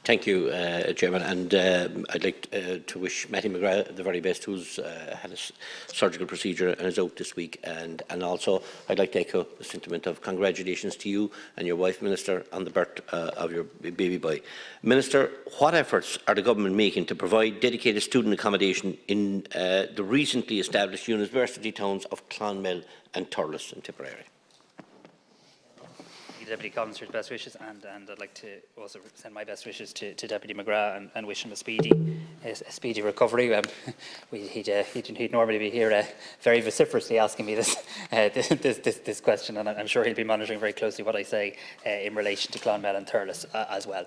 Thank you, Chairman, and I'd like to wish Matty McGrath the very best, who's had a surgical procedure and is out this week, and also I'd like to echo the sentiment of congratulations to you and your wife, Minister, on the birth of your baby boy. Minister, what efforts are the government making to provide dedicated student accommodation in the recently established university towns of Clonmel and Thurles in Tipperary? Deputy Collins for his best wishes, and I'd like to also send my best wishes to Deputy McGrath and wish him a speedy recovery. He'd normally be here very vociferously asking me this question, and I'm sure he'll be monitoring very closely what I say in relation to Clonmel and Thurles as well.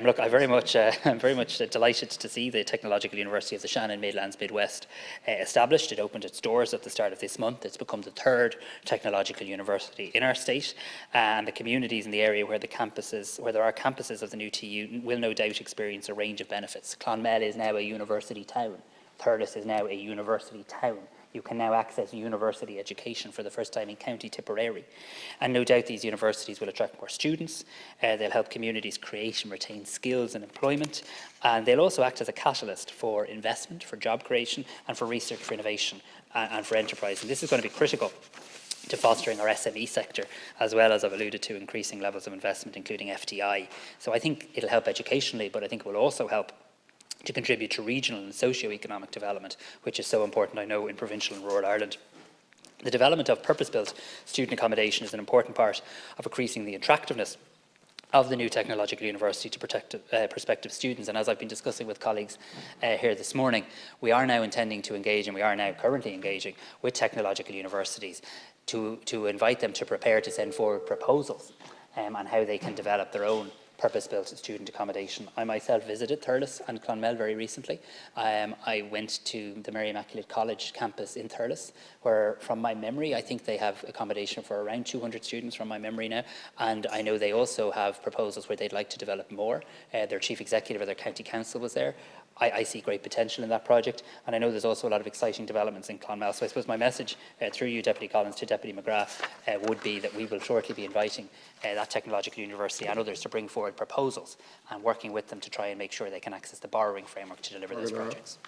Look, I'm very much delighted to see the Technological University of the Shannon Midlands Midwest established. It opened its doors at the start of this month. It's become the third technological university in our state, and the communities in the area where there are campuses of the new TU will no doubt experience a range of benefits. Clonmel is now a university town. Thurles is now a university town. You can now access university education for the first time in County Tipperary. And no doubt these universities will attract more students. They'll help communities create and retain skills and employment. And they'll also act as a catalyst for investment, for job creation, and for research, for innovation, and for enterprise. And this is going to be critical to fostering our SME sector, as well as I've alluded to increasing levels of investment, including FDI. So I think it'll help educationally, but I think it will also help to contribute to regional and socio-economic development, which is so important, I know, in provincial and rural Ireland. The development of purpose-built student accommodation is an important part of increasing the attractiveness of the new technological university to protect prospective students. And as I've been discussing with colleagues here this morning, we are now intending to engage, and we are now currently engaging with technological universities to invite them to prepare to send forward proposals on how they can develop their own purpose-built student accommodation. I myself visited Thurles and Clonmel very recently. I went to the Mary Immaculate College campus in Thurles, where, from my memory, I think they have accommodation for around 200 students from my memory now, and I know they also have proposals where they'd like to develop more. Their chief executive of their county council was there. I see great potential in that project, and I know there's also a lot of exciting developments in Clonmel. So I suppose my message through you, Deputy Collins, to Deputy McGrath would be that we will shortly be inviting that technological university and others to bring forward proposals and working with them to try and make sure they can access the borrowing framework to deliver those projects.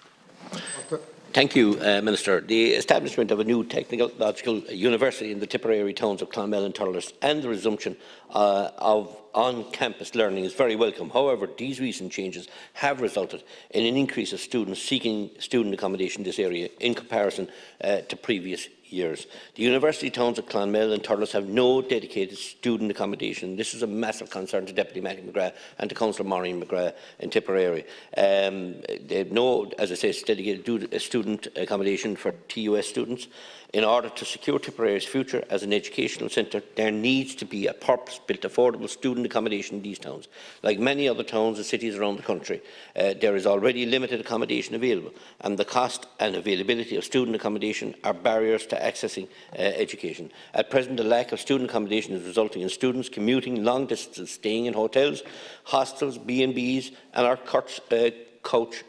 Thank you, Minister. The establishment of a new technological university in the Tipperary towns of Clonmel and Thurles and the resumption of on-campus learning is very welcome. However, these recent changes have resulted in an increase of students seeking student accommodation in this area in comparison to previous years. The university towns of Clonmel and Thurles have no dedicated student accommodation. This is a massive concern to Deputy Matty McGrath and to Councillor Maureen McGrath in Tipperary. They have no, as I say, dedicated student accommodation for TUS students. In order to secure Tipperary's future as an educational centre, there needs to be a purpose-built, affordable student accommodation in these towns. Like many other towns and cities around the country, there is already limited accommodation available, and the cost and availability of student accommodation are barriers to accessing education. At present, the lack of student accommodation is resulting in students commuting long distances, staying in hotels, hostels, B&Bs, and our couch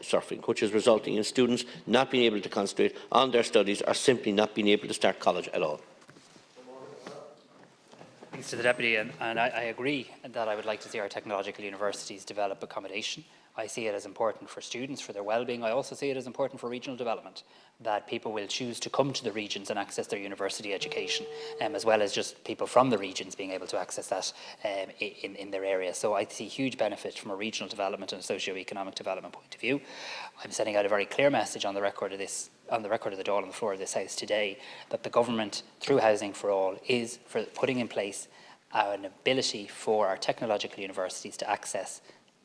surfing, which is resulting in students not being able to concentrate on their studies or simply not being able to start college at all. Thanks to the Deputy, and I agree that I would like to see our technological universities develop accommodation. I see it as important for students, for their well-being. I also see it as important for regional development, that people will choose to come to the regions and access their university education, as well as just people from the regions being able to access that in their area. So I see huge benefit from a regional development and socio-economic development point of view. I'm sending out a very clear message on the record of this, on the record of the Dáil on the floor of this House today, that the government, through Housing for All, is for putting in place an ability for our technological universities to access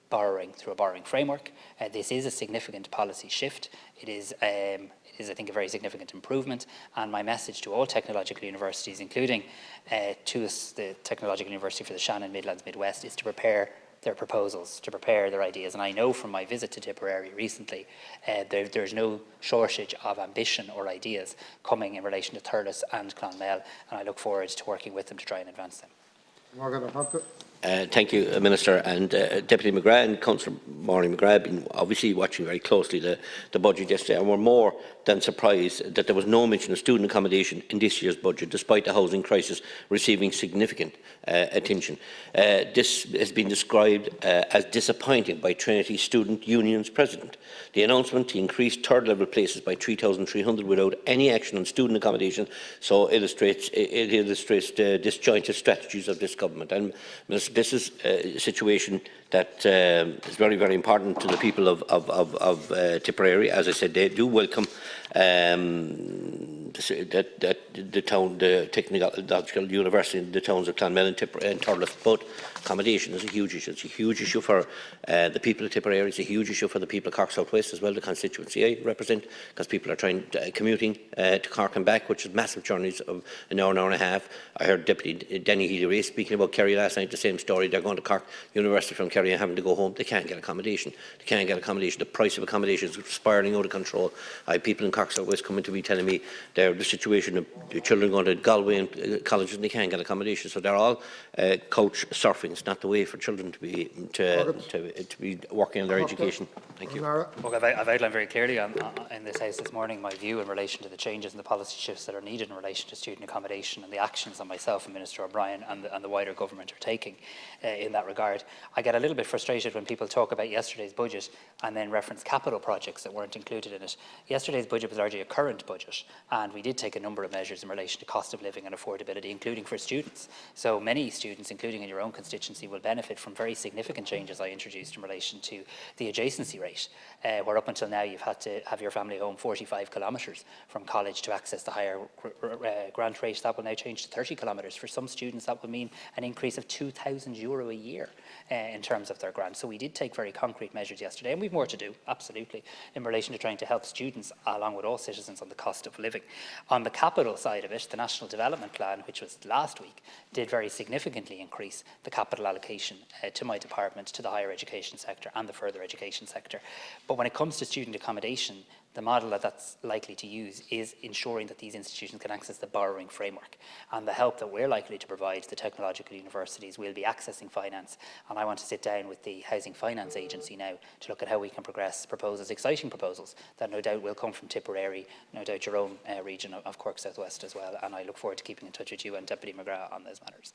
borrowing through a borrowing framework. This is a significant policy shift. It is, I think, a very significant improvement. And my message to all technological universities, including to the Technological University for the Shannon Midlands Midwest, is to prepare their proposals, to prepare their ideas. And I know from my visit to Tipperary recently, there's no shortage of ambition or ideas coming in relation to Thurles and Clonmel, and I look forward to working with them to try and advance them. Thank you, Minister, and Deputy McGrath and Councillor Maureen McGrath, been obviously watching very closely the budget yesterday, and we're more than surprised that there was no mention of student accommodation in this year's budget, despite the housing crisis receiving significant attention. This has been described as disappointing by Trinity Student Union's president. The announcement to increase third-level places by 3,300 without any action on student accommodation illustrates the disjointed strategies of this government. And this is a situation that is very, very important to the people of Tipperary. As I said, they do welcome the technological university in the towns of Clonmel and Thurles, but accommodation is a huge issue. It's a huge issue for the people of Tipperary. It's a huge issue for the people of Cork South West as well, the constituency I represent, because people are commuting to Cork and back, which is massive journeys of an hour and a half. I heard Deputy Denny Healy-Rae speaking about Kerry last night, the same story. They're going to Cork University from Kerry and having to go home. They can't get accommodation. They can't get accommodation. The price of accommodation is spiralling out of control. I have people in Cork South West coming to me telling me the situation of the children going to Galway and colleges and they can't get accommodation. So they're all couch surfing. It's not the way for children to be working on their education. Thank you. Well, I've outlined very clearly in this House this morning my view in relation to the changes and the policy shifts that are needed in relation to student accommodation and the actions that myself and Minister O'Brien and the wider government are taking in that regard. I get a little bit frustrated when people talk about yesterday's budget and then reference capital projects that weren't included in it. Yesterday's budget was largely a current budget, and we did take a number of measures in relation to cost of living and affordability, including for students. So many students, including in your own constituency, will benefit from very significant changes I introduced in relation to the adjacency rate, where up until now you've had to have your family home 45 kilometres from college to access the higher grant rate. That will now change to 30 kilometres. For some students, that will mean an increase of €2,000 a year in terms of their grant. So we did take very concrete measures yesterday, and we've more to do, absolutely, in relation to trying to help students, along with all citizens, on the cost of living. On the capital side of it, the National Development Plan, which was last week, did very significantly increase the capital allocation to my department, to the higher education sector and the further education sector. But when it comes to student accommodation, the model that's likely to use is ensuring that these institutions can access the borrowing framework, and the help that we're likely to provide to the technological universities will be accessing finance. And I want to sit down with the Housing Finance Agency now to look at how we can progress proposals, exciting proposals, that no doubt will come from Tipperary, no doubt your own region of Cork South West as well. And I look forward to keeping in touch with you and Deputy McGrath on those matters.